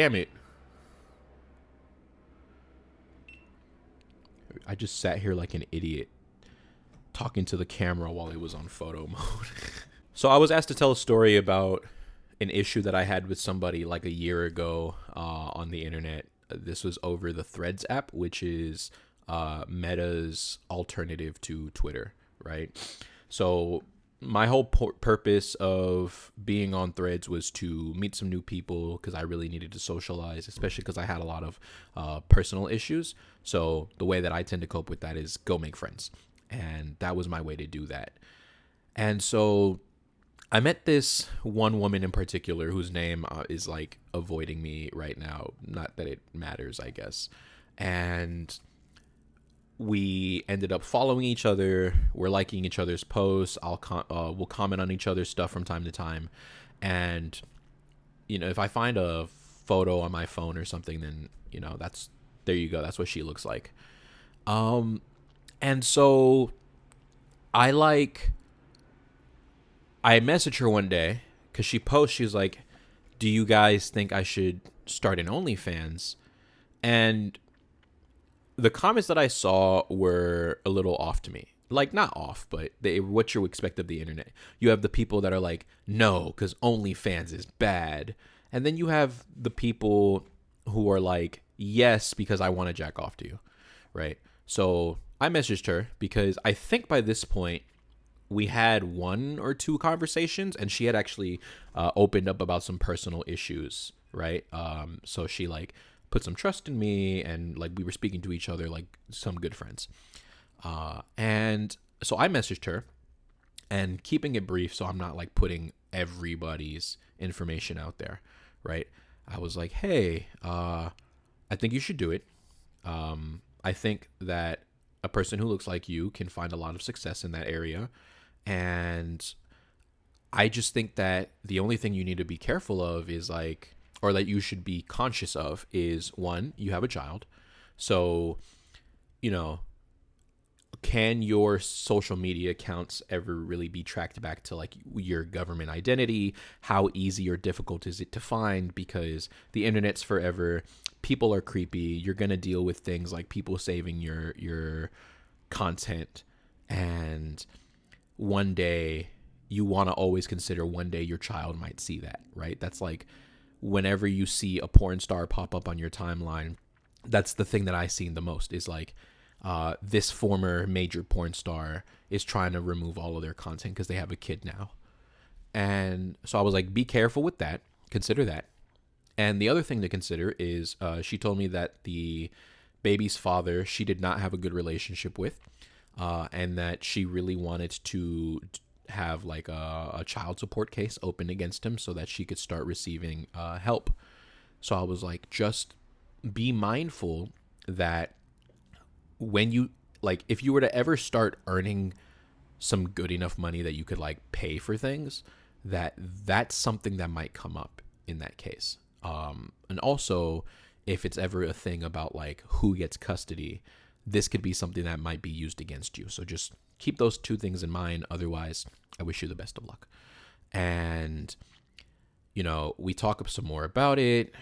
Damn it. I just sat here like an idiot talking to the camera while it was on photo mode. So I was asked to tell a story about an issue that I had with somebody like a year ago on the internet. This was over the Threads app, which is Meta's alternative to Twitter, right? So my whole purpose of being on Threads was to meet some new people because I really needed to socialize, especially because I had a lot of personal issues. So the way that I tend to cope with that is go make friends. And that was my way to do that. And so I met this one woman in particular whose name is like avoiding me right now. Not that it matters, I guess. And we ended up following each other. We're liking each other's posts. We'll comment on each other's stuff from time to time. And if I find a photo on my phone or something, then there you go. That's what she looks like. And so I messaged her one day because she's like, do you guys think I should start an OnlyFans? And the comments that I saw were a little off to me. Like, not off, but what you expect of the internet. You have the people that are like, no, because OnlyFans is bad. And then you have the people who are like, yes, because I want to jack off to you, right? So I messaged her because I think by this point, we had one or two conversations, and she had actually opened up about some personal issues, right? So she like put some trust in me, and like we were speaking to each other like some good friends. And so I messaged her, and keeping it brief, so I'm not like putting everybody's information out there, right? I was like, hey, I think you should do it. I think that a person who looks like you can find a lot of success in that area. And I just think that the only thing you need to be careful of is like, or that you should be conscious of is, one, you have a child. So, can your social media accounts ever really be tracked back to like your government identity? How easy or difficult is it to find? Because the internet's forever. People are creepy. You're going to deal with things like people saving your content. And one day you want to always consider one day your child might see that, right? That's like whenever you see a porn star pop up on your timeline, that's the thing that I see the most is like this former major porn star is trying to remove all of their content because they have a kid now. And so I was like, be careful with that. Consider that. And the other thing to consider is she told me that the baby's father, she did not have a good relationship with, and that she really wanted to have like a child support case open against him so that she could start receiving help. So I was like, just be mindful that when you like, if you were to ever start earning some good enough money that you could like pay for things, that's something that might come up in that case. And also, if it's ever a thing about like who gets custody, this could be something that might be used against you. So just keep those two things in mind. Otherwise, I wish you the best of luck. And, we talk some more about it.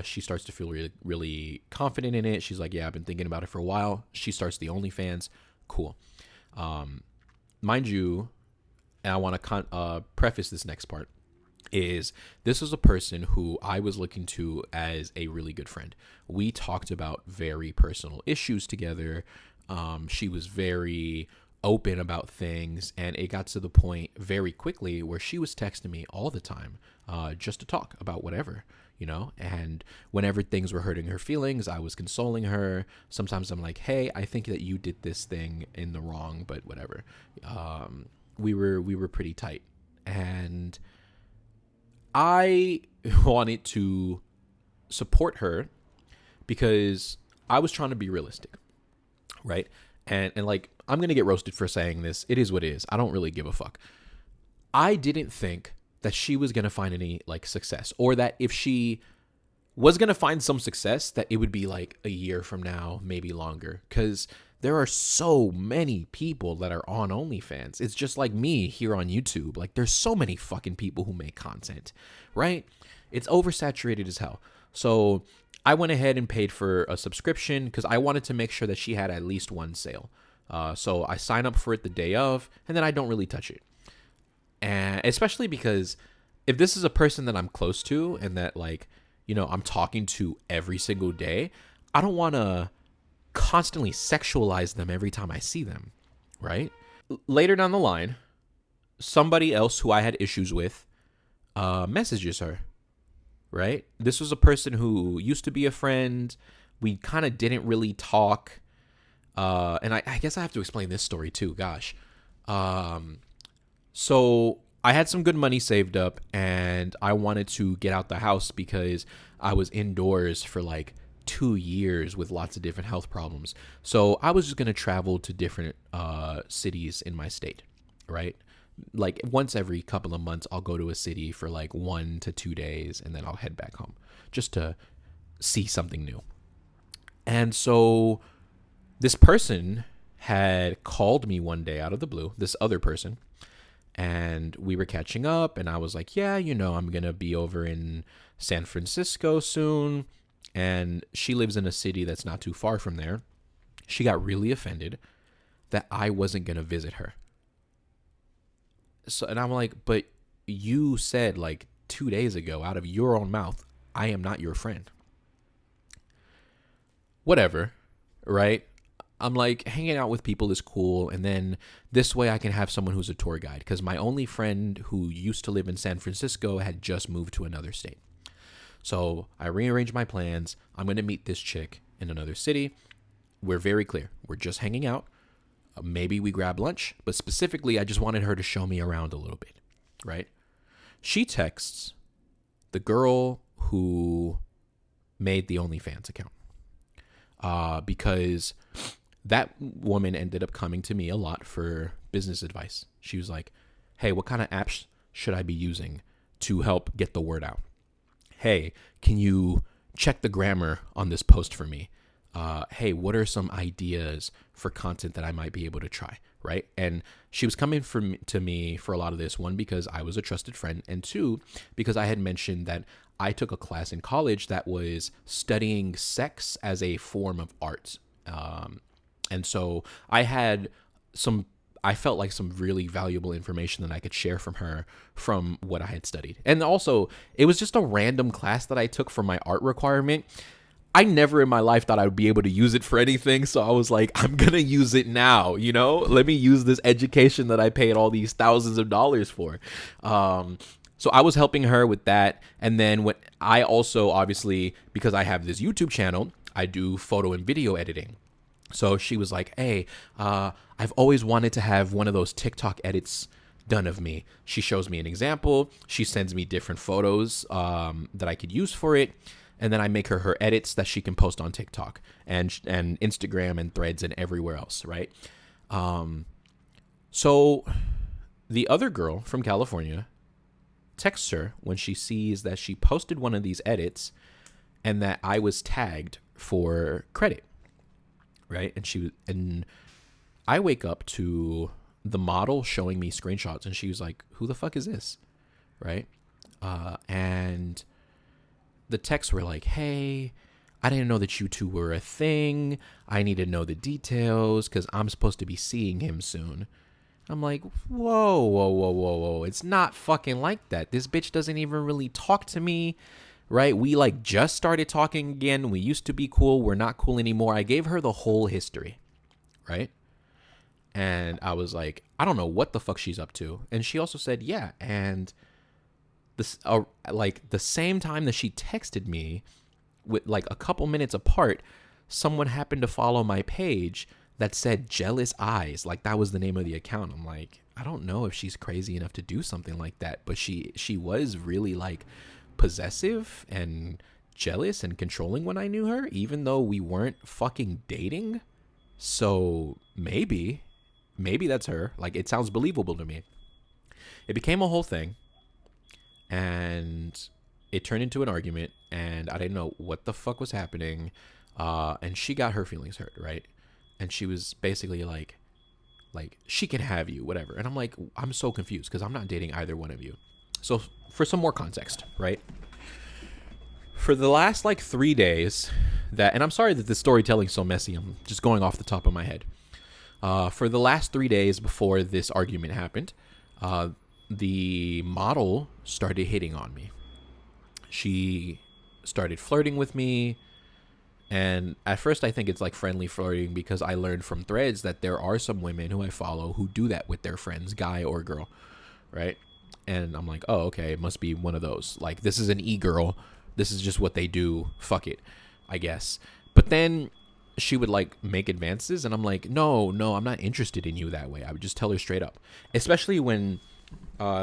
She starts to feel really, really confident in it. She's like, yeah, I've been thinking about it for a while. She starts the OnlyFans. Cool. Mind you, and I want to preface this next part, is this is a person who I was looking to as a really good friend. We talked about very personal issues together. She was very open about things, and it got to the point very quickly where she was texting me all the time just to talk about whatever, and whenever things were hurting her feelings, I was consoling her. Sometimes I'm like, hey, I think that you did this thing in the wrong, but whatever. We were pretty tight, and I wanted to support her because I was trying to be realistic, right? And like, I'm going to get roasted for saying this. It is what it is. I don't really give a fuck. I didn't think that she was going to find any like success, or that if she was going to find some success, that it would be like a year from now, maybe longer. Because there are so many people that are on OnlyFans. It's just like me here on YouTube. Like, there's so many fucking people who make content, right? It's oversaturated as hell. So I went ahead and paid for a subscription because I wanted to make sure that she had at least one sale. So I sign up for it the day of, and then I don't really touch it. And especially because if this is a person that I'm close to and that, like, you know, I'm talking to every single day, I don't want to constantly sexualize them every time I see them, right? Later down the line, somebody else who I had issues with messages her, right? This was a person who used to be a friend. We kind of didn't really talk. And I guess I have to explain this story too. Gosh. So I had some good money saved up and I wanted to get out the house because I was indoors for like 2 years with lots of different health problems. So I was just going to travel to different cities in my state, right? Like once every couple of months, I'll go to a city for like 1 to 2 days and then I'll head back home just to see something new. And so this person had called me one day out of the blue, this other person, and we were catching up and I was like, yeah, you know, I'm going to be over in San Francisco soon. And she lives in a city that's not too far from there. She got really offended that I wasn't going to visit her. So, and I'm like, but you said like 2 days ago out of your own mouth, I am not your friend. Whatever, right? I'm like, hanging out with people is cool. And then this way I can have someone who's a tour guide. Because my only friend who used to live in San Francisco had just moved to another state. So I rearranged my plans. I'm going to meet this chick in another city. We're very clear. We're just hanging out. Maybe we grab lunch. But specifically, I just wanted her to show me around a little bit, right? She texts the girl who made the OnlyFans account. Because that woman ended up coming to me a lot for business advice. She was like, hey, what kind of apps should I be using to help get the word out? Hey, can you check the grammar on this post for me? Hey, what are some ideas for content that I might be able to try, right? And she was coming to me for a lot of this, one, because I was a trusted friend, and two, because I had mentioned that I took a class in college that was studying sex as a form of art. And so I felt like some really valuable information that I could share from her from what I had studied. And also, it was just a random class that I took for my art requirement. I never in my life thought I would be able to use it for anything. So I was like, I'm going to use it now, you know? Let me use this education that I paid all these thousands of dollars for. So I was helping her with that. And then when I also, obviously, because I have this YouTube channel, I do photo and video editing. So she was like, hey, I've always wanted to have one of those TikTok edits done of me. She shows me an example. She sends me different photos that I could use for it. And then I make her edits that she can post on TikTok and Instagram and Threads and everywhere else, right? So the other girl from California texts her when she sees that she posted one of these edits and that I was tagged for credit. Right. And I wake up to the model showing me screenshots and she was like, who the fuck is this? Right. And the texts were like, hey, I didn't know that you two were a thing. I need to know the details because I'm supposed to be seeing him soon. I'm like, whoa. It's not fucking like that. This bitch doesn't even really talk to me. Right? We like just started talking again. We used to be cool. We're not cool anymore. I gave her the whole history. Right? And I was like, I don't know what the fuck she's up to. And she also said, yeah. And this, like the same time that she texted me with like a couple minutes apart, someone happened to follow my page that said Jealous Eyes. Like that was the name of the account. I'm like, I don't know if she's crazy enough to do something like that. But she was really like possessive and jealous and controlling when I knew her, even though we weren't fucking dating. So maybe that's her. Like it sounds believable to me. It became a whole thing and it turned into an argument and I didn't know what the fuck was happening. And she got her feelings hurt, right? And she was basically like she can have you, whatever. And I'm like, I'm so confused because I'm not dating either one of you. So for some more context, right? For the last like 3 days, and I'm sorry that the storytelling's so messy. I'm just going off the top of my head. For the last 3 days before this argument happened, the model started hitting on me. She started flirting with me. And at first, I think it's like friendly flirting because I learned from threads that there are some women who I follow who do that with their friends, guy or girl, right? And I'm like, oh, okay, it must be one of those. Like, this is an e-girl. This is just what they do. Fuck it, I guess. But then she would like make advances, and I'm like, no, I'm not interested in you that way. I would just tell her straight up, especially when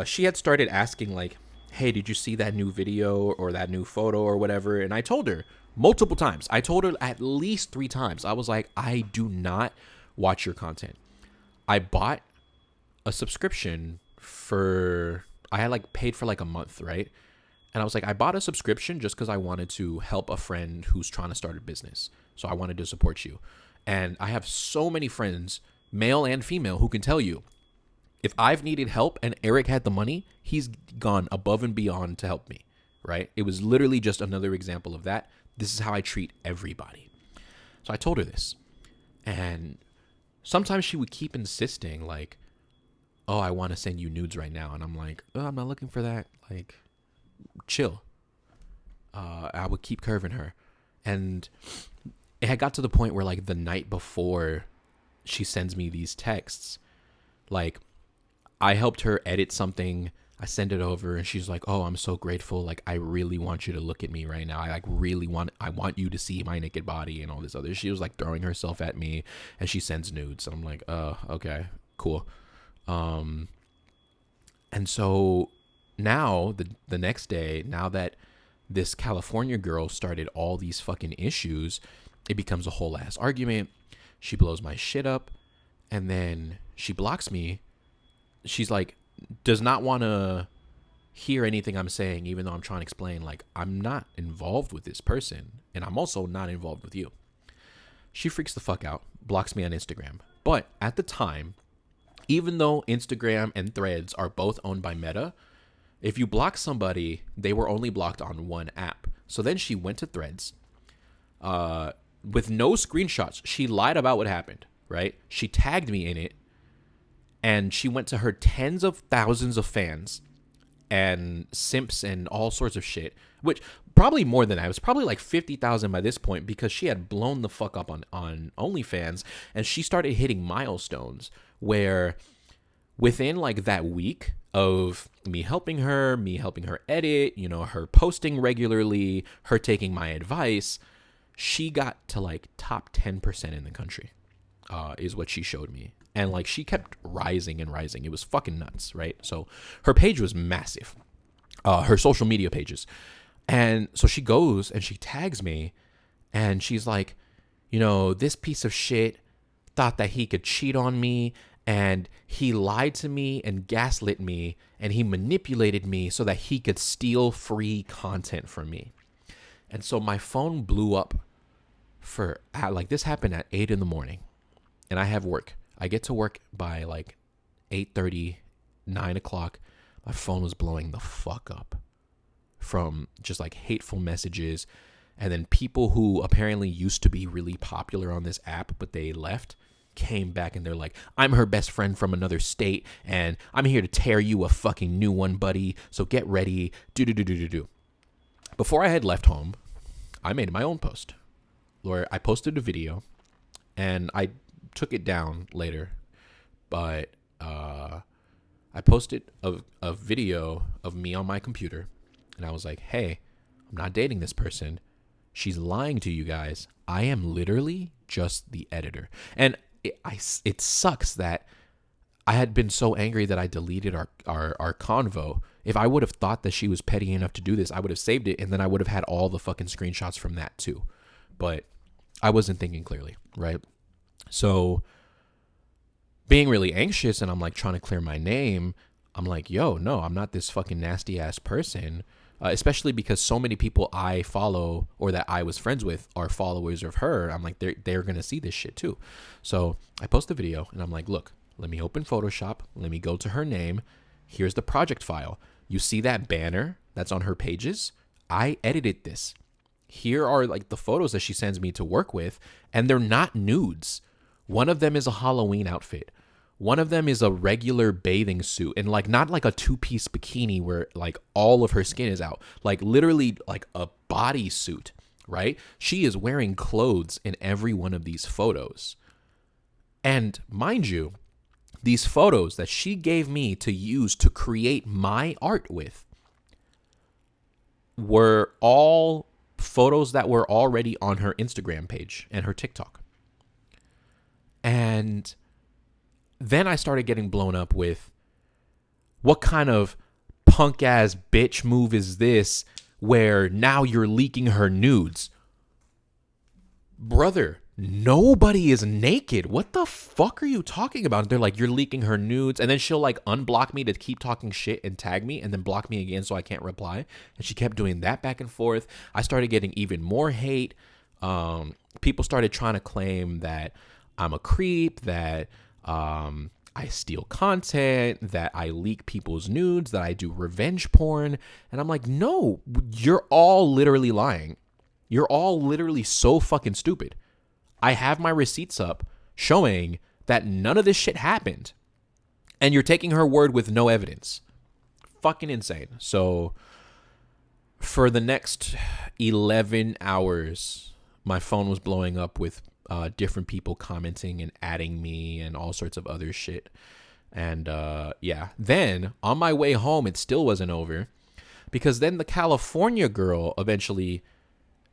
she had started asking like, hey, did you see that new video or that new photo or whatever? And I told her multiple times. I told her at least 3 times. I was like, I do not watch your content. I bought a subscription I had like paid for like a month, right? And I was like, I bought a subscription just because I wanted to help a friend who's trying to start a business. So I wanted to support you. And I have so many friends, male and female, who can tell you, if I've needed help and Eric had the money, he's gone above and beyond to help me, right? It was literally just another example of that. This is how I treat everybody. So I told her this. And sometimes she would keep insisting like, oh, I want to send you nudes right now. And I'm like, oh, I'm not looking for that. Like, chill. I would keep curving her. And it had got to the point where like the night before she sends me these texts, like I helped her edit something. I send it over and she's like, oh, I'm so grateful. Like, I really want you to look at me right now. I want you to see my naked body and all this other. She was like throwing herself at me and she sends nudes. And I'm like, oh, okay, cool. And so now the next day, now that this California girl started all these fucking issues, it becomes a whole ass argument. She blows my shit up and then she blocks me. She's like, does not want to hear anything I'm saying, even though I'm trying to explain, like, I'm not involved with this person, and I'm also not involved with you. She freaks the fuck out, blocks me on Instagram. But at the time, even though Instagram and Threads are both owned by Meta, if you block somebody, they were only blocked on one app. So then she went to Threads with no screenshots. She lied about what happened, right? She tagged me in it. And she went to her tens of thousands of fans and simps and all sorts of shit, which probably more than that. It was probably like 50,000 by this point because she had blown the fuck up on OnlyFans. And she started hitting milestones where within like that week of me helping her edit, you know, her posting regularly, her taking my advice, she got to like top 10% in the country, is what she showed me. And like she kept rising and rising. It was fucking nuts, right? So her page was massive, her social media pages. And so she goes and she tags me and she's like, you know, this piece of shit thought that he could cheat on me and he lied to me and gaslit me and he manipulated me so that he could steal free content from me. And so my phone blew up like this happened at 8 a.m. and I have work. I get to work by like 8:30, 9 o'clock. My phone was blowing the fuck up from just like hateful messages. And then people who apparently used to be really popular on this app, but they left, came back and they're like, I'm her best friend from another state and I'm here to tear you a fucking new one, buddy. So get ready. Do. Before I had left home, I made my own post where I posted a video and I took it down later, but I posted a video of me on my computer and I was like, hey, I'm not dating this person. She's lying to you guys. I am literally just the editor. And it sucks that I had been so angry that I deleted our convo. If I would have thought that she was petty enough to do this, I would have saved it and then I would have had all the fucking screenshots from that too. But I wasn't thinking clearly, right? So being really anxious and I'm like trying to clear my name, I'm like, yo, no, I'm not this fucking nasty ass person. Especially because so many people I follow or that I was friends with are followers of her. I'm like, they're going to see this shit too. So I post the video and I'm like, look, let me open Photoshop. Let me go to her name. Here's the project file. You see that banner that's on her pages? I edited this. here are like the photos that she sends me to work with, and they're not nudes. One of them is a Halloween outfit. One of them is a regular bathing suit, and like not like a two-piece bikini where like all of her skin is out. Like literally like a bodysuit, right? She is wearing clothes in every one of these photos. And mind you, these photos that she gave me to use to create my art with were all photos that were already on her Instagram page and her TikTok. And then I started getting blown up with, what kind of punk ass bitch move is this where now you're leaking her nudes? Brother, nobody is naked. What the fuck are you talking about? They're like, you're leaking her nudes. And then she'll like unblock me to keep talking shit and tag me and then block me again so I can't reply. And she kept doing that back and forth. I started getting even more hate. People started trying to claim that I'm a creep, that I steal content, that I leak people's nudes, that I do revenge porn. And I'm like, no, you're all literally lying. You're all literally so fucking stupid. I have my receipts up showing that none of this shit happened. And you're taking her word with no evidence. Fucking insane. So for the next 11 hours, my phone was blowing up with different people commenting and adding me and all sorts of other shit. And yeah, then on my way home, it still wasn't over, because then the California girl eventually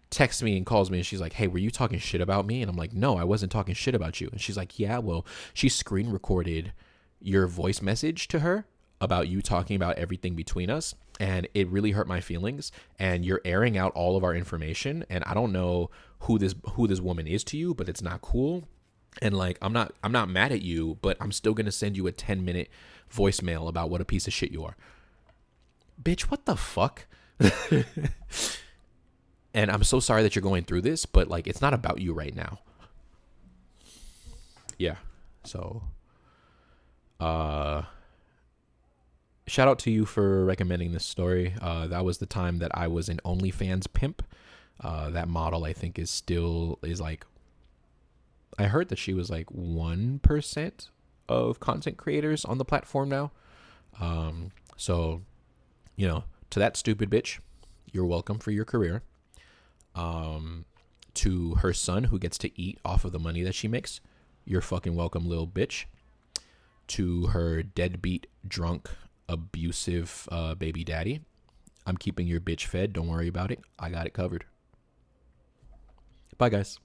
texts me and calls me, and she's like, hey, were you talking shit about me? And I'm like, no, I wasn't talking shit about you. And she's like, yeah, well, she screen recorded your voice message to her about you talking about everything between us, and it really hurt my feelings, and you're airing out all of our information, and I don't know who this woman is to you, but it's not cool. And like, I'm not mad at you, but I'm still gonna send you a 10-minute voicemail about what a piece of shit you are. Bitch, what the fuck? And I'm so sorry that you're going through this, but like, it's not about you right now. Yeah. So shout out to you for recommending this story. That was the time that I was an OnlyFans pimp. That model, I think, is like, I heard that she was like 1% of content creators on the platform now. So, you know, to that stupid bitch, you're welcome for your career. To her son, who gets to eat off of the money that she makes, you're fucking welcome, little bitch. To her deadbeat, drunk, abusive baby daddy, I'm keeping your bitch fed. Don't worry about it. I got it covered. Bye, guys.